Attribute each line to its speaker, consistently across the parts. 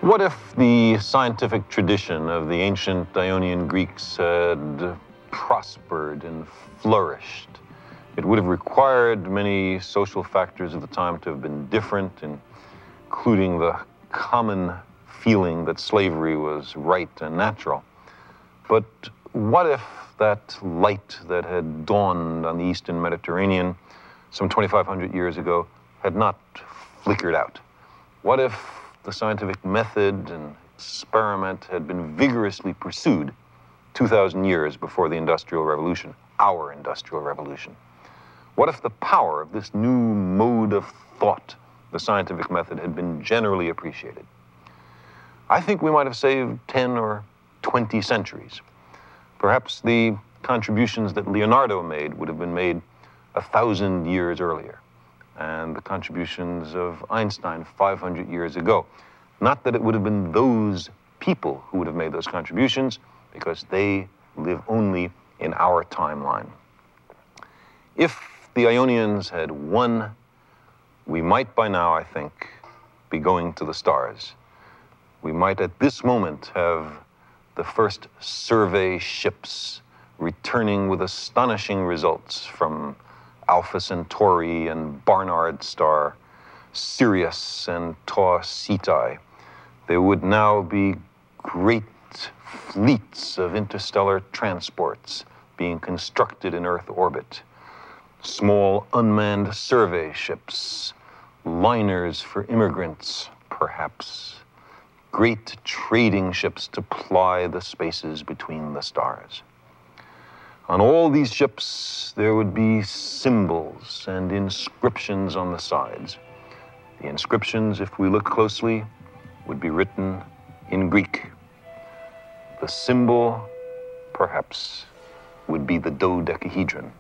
Speaker 1: What if the scientific tradition of the ancient Ionian Greeks had prospered and flourished? It would have required many social factors of the time to have been different, including the common feeling that slavery was right and natural. But what if that light that had dawned on the Eastern Mediterranean some 2,500 years ago had not flickered out? What if the scientific method and experiment had been vigorously pursued 2,000 years before the Industrial Revolution, our Industrial Revolution? What if the power of this new mode of thought, the scientific method, had been generally appreciated? I think we might have saved 10 or 20 centuries. Perhaps the contributions that Leonardo made would have been made 1,000 years earlier, and the contributions of Einstein 500 years ago. Not that it would have been those people who would have made those contributions, because they live only in our timeline. If the Ionians had won, we might by now, I think, be going to the stars. We might at this moment have the first survey ships returning with astonishing results from Alpha Centauri and Barnard Star, Sirius and Tau Ceti. There would now be great fleets of interstellar transports being constructed in Earth orbit, small unmanned survey ships, liners for immigrants, perhaps, great trading ships to ply the spaces between the stars. On all these ships, there would be symbols and inscriptions on the sides. The inscriptions, if we look closely, would be written in Greek. The symbol, perhaps, would be the dodecahedron,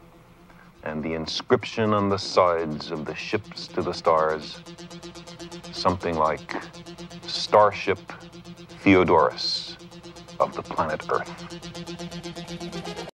Speaker 1: and the inscription on the sides of the ships to the stars, something like Starship Theodorus of the planet Earth.